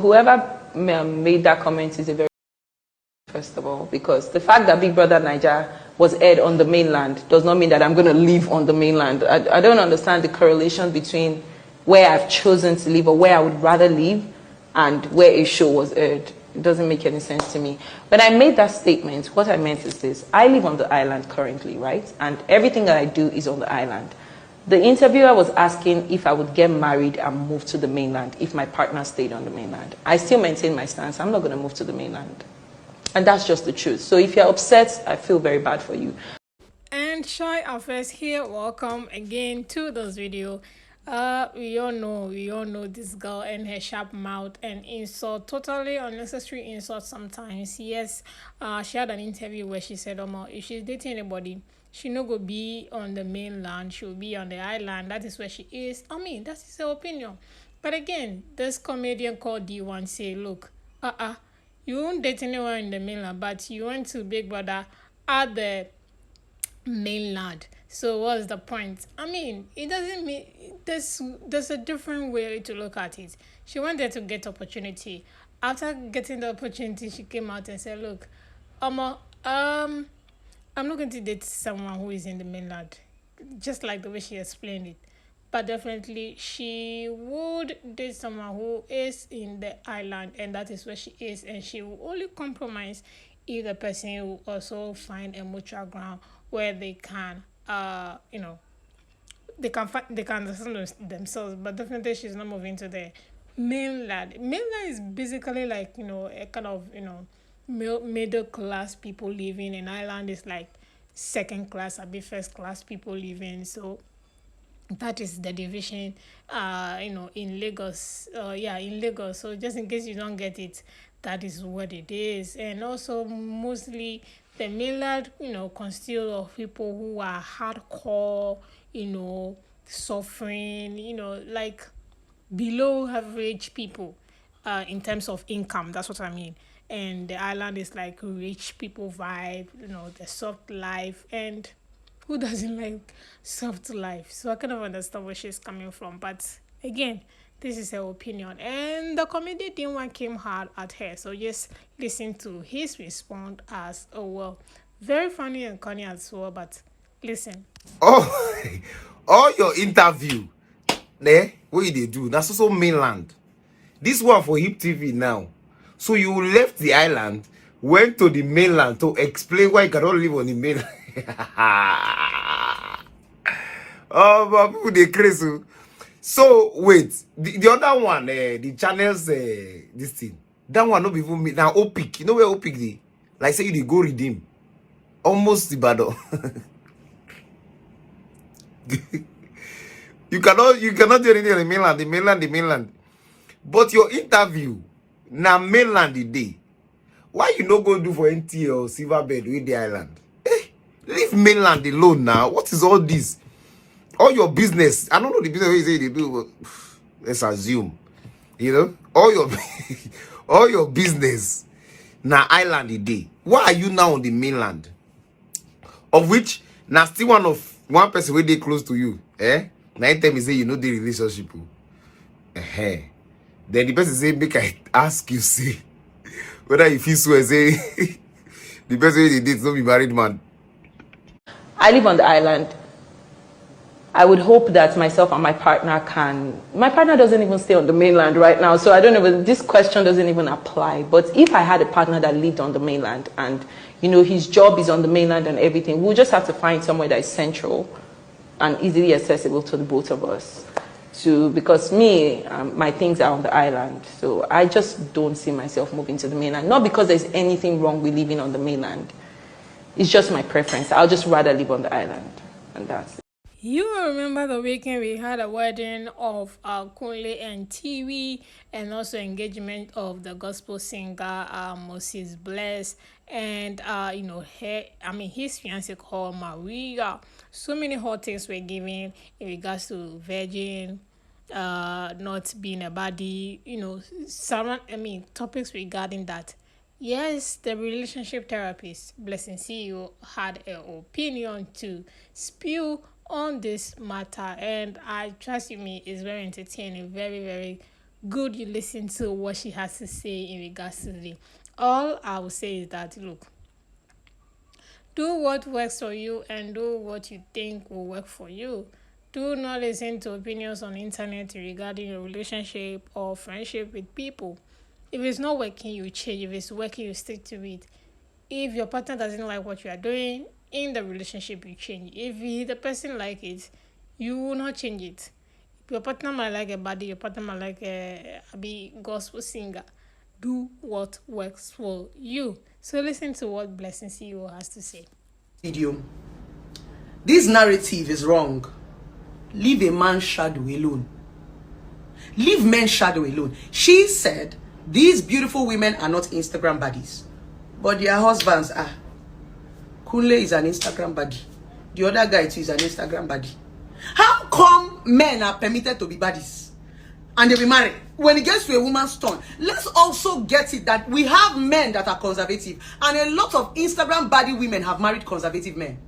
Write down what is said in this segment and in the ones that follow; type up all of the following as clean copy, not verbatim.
Whoever made that comment is a very, first of all, because the fact that Big Brother Niger was aired on the mainland does not mean that I'm going to live on the mainland. I don't understand the correlation between where I've chosen to live or where I would rather live and where a show was aired. It doesn't make any sense to me. When I made that statement, what I meant is this. I live on the island currently, right? And everything that I do is on the island. The interviewer was asking if I would get married and move to the mainland if my partner stayed on the mainland. I still maintain my stance. I'm not going to move to the mainland. And that's just the truth. So if you're upset, I feel very bad for you. And Shy Affairs here. Welcome again to this video. We all know this girl and her sharp mouth and insult, totally unnecessary insult sometimes. Yes, she had an interview where she said, if she's dating anybody, she no go be on the mainland, she'll be on the island. That is where she is. I mean, that is her opinion. But again, this comedian called Deeone say, look, you won't date anyone in the mainland, but you went to Big Brother at the mainland. So what's the point? I mean, it doesn't mean there's a different way to look at it. She wanted to get opportunity. After getting the opportunity, she came out and said, look, I'm not going to date someone who is in the mainland, just like the way she explained it. But definitely, she would date someone who is in the island, and that is where she is. And she will only compromise if the person will also find a mutual ground where they can, they can understand themselves. But definitely, she's not moving to the mainland. Mainland is basically like a kind of middle class people living. An island is like second class, or first class people living. So that is the division in Lagos, in Lagos. So just in case you don't get it, that is what it is. And also mostly the mainland consists of people who are hardcore, suffering, like below average people in terms of income. That's what I mean. And the island is like rich people vibe, the soft life. And who doesn't like soft life? So I kind of understand where she's coming from. But again, this is her opinion. And the comedian Deeone came hard at her. So just listen to his response as well. Very funny and funny as well. But listen. Oh, all your interview, what they do? That's also mainland. This one for Hip TV now. So you left the island, went to the mainland to explain why you cannot live on the mainland. Oh, but people they crazy. So wait, the other one, the channels, this thing, that one not even me now. Opic, you know where Opic they? Like say they go redeem, almost the battle. You cannot do anything on the mainland. But your interview, now mainland the day. Why you no go do for NT or Silverbed with the island? Leave mainland alone now. What is all this? All your business. I don't know the business you say they do, but let's assume. All your all your business now island the day. Why are you now on the mainland? Of which now still one person where they close to you. Now time you say you know the relationship. Then the person say, make I ask you, see, whether you feel so say the person they date not be married man. I live on the island. I would hope that myself and my partner my partner doesn't even stay on the mainland right now, so I don't know, this question doesn't even apply. But if I had a partner that lived on the mainland and, his job is on the mainland and everything, we'll just have to find somewhere that is central and easily accessible to the both of us. Because my things are on the island, so I just don't see myself moving to the mainland. Not because there's anything wrong with living on the mainland. It's just my preference. I'll just rather live on the island, and that's it. You remember the weekend we had a wedding of Kunle and Tiwi, and also engagement of the gospel singer Moses Bless, and his fiancée called Maria. So many hot things were given in regards to virgin, not being a body, topics regarding that. Yes, the relationship therapist, Blessing CEO, had an opinion to spew on this matter, and I trust me, it's very entertaining, very, very good you listen to what she has to say in regards to the. All I will say is that, look, do what works for you and do what you think will work for you. Do not listen to opinions on the internet regarding your relationship or friendship with people. If it's not working, you change. If it's working, you stick to it. If your partner doesn't like what you are doing in the relationship, you change. If the person like it, you will not change it. Your partner might like a body, your partner might like a gospel singer. Do what works for you. So listen to what Blessing CEO has to say. Video. This narrative is wrong. Leave a man's shadow alone. Leave men's shadow alone. She said these beautiful women are not Instagram baddies, but their husbands are. Kunle is an Instagram baddie. The other guy too is an Instagram baddie. How come men are permitted to be baddies and they be married? When it gets to a woman's turn, let's also get it that we have men that are conservative, and a lot of Instagram baddie women have married conservative men.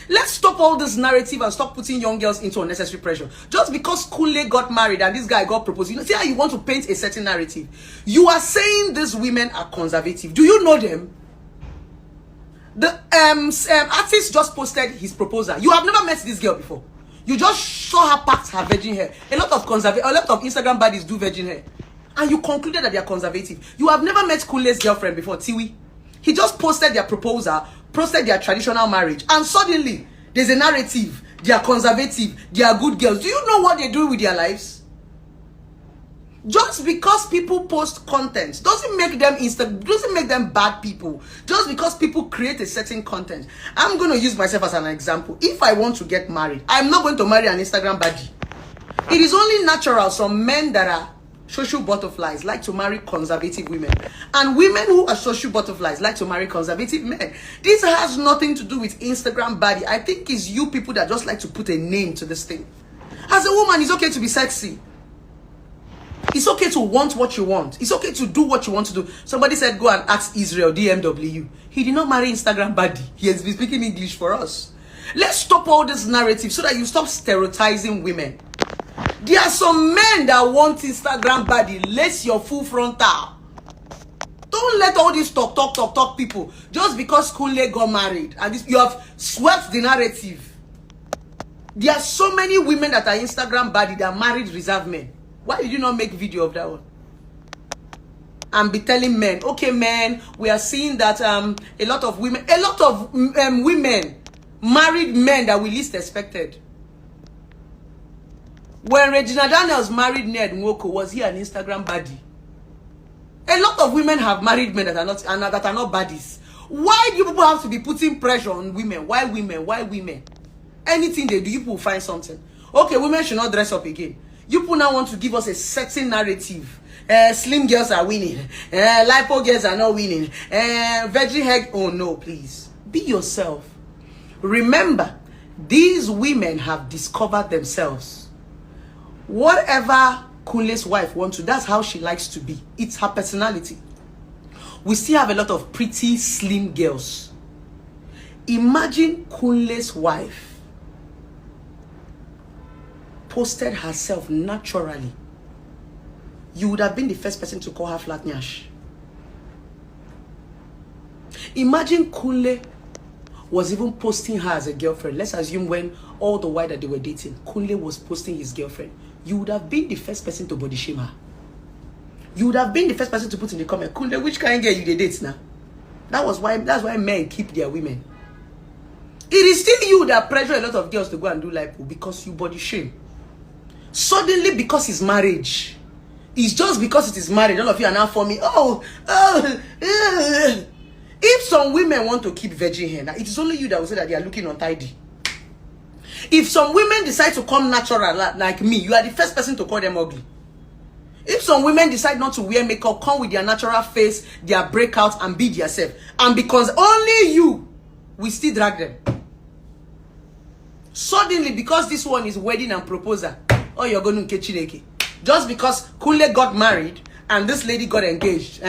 Let's stop all this narrative and stop putting young girls into unnecessary pressure. Just because Kunle got married and this guy got proposed, you know, see how you want to paint a certain narrative. You are saying these women are conservative. Do you know them? The artist just posted his proposal. You have never met this girl before. You just saw her part her virgin hair. A lot of Instagram baddies do virgin hair, and you concluded that they are conservative. You have never met Kunle's girlfriend before, Tiwi. He just posted their proposal, posted their traditional marriage, and suddenly there's a narrative. They are conservative. They are good girls. Do you know what they do with their lives? Just because people post content doesn't make them bad people. Just because people create a certain content. I'm going to use myself as an example. If I want to get married, I'm not going to marry an Instagram baddie. It is only natural some men that are social butterflies like to marry conservative women, and women who are social butterflies like to marry conservative men. This has nothing to do with Instagram baddie. I think it's you people that just like to put a name to this thing. As a woman, it's okay to be sexy. It's okay to want what you want. It's okay to do what you want to do. Somebody said go and ask Israel, DMW. He did not marry Instagram baddie. He has been speaking English for us. Let's stop all this narrative so that you stop stereotyping women. There are some men that want Instagram baddie. Lace your full frontal. Don't let all these talk people. Just because Kunle got married and you have swept the narrative. There are so many women that are Instagram baddie that married reserve men. Why did you not make video of that one? And be telling men, okay, men, we are seeing that a lot of women married men that we least expected. When Regina Daniels married Ned Nwoko, was he an Instagram baddie? A lot of women have married men that are not baddies. Why do you people have to be putting pressure on women? Why women? Why women? Anything they do, you people find something. Okay, women should not dress up again. You people now want to give us a certain narrative. Slim girls are winning. Lipo girls are not winning. Virgin hair. Oh no, please. Be yourself. Remember, these women have discovered themselves. Whatever Kunle's wife wants to, that's how she likes to be. It's her personality. We still have a lot of pretty slim girls. Imagine Kunle's wife posted herself naturally. You would have been the first person to call her flat nyash. Imagine Kunle was even posting her as a girlfriend. Let's assume when all the while that they were dating, Kunle was posting his girlfriend. You would have been the first person to body shame her. You would have been the first person to put in the comment, Kunle, which kind of girl you date now? That's why men keep their women. It is still you that pressure a lot of girls to go and do lipo because you body shame. Suddenly, because it's marriage, it's just because it is marriage, all of you are now forming. If some women want to keep virgin hair, now it is only you that will say that they are looking untidy. If some women decide to come natural like me, you are the first person to call them ugly. If some women decide not to wear makeup, come with their natural face, their breakouts, and be themselves, and because only you will still drag them. Suddenly, because this one is wedding and proposal, oh, you're going to get Chineke. Just because Kunle got married and this lady got engaged.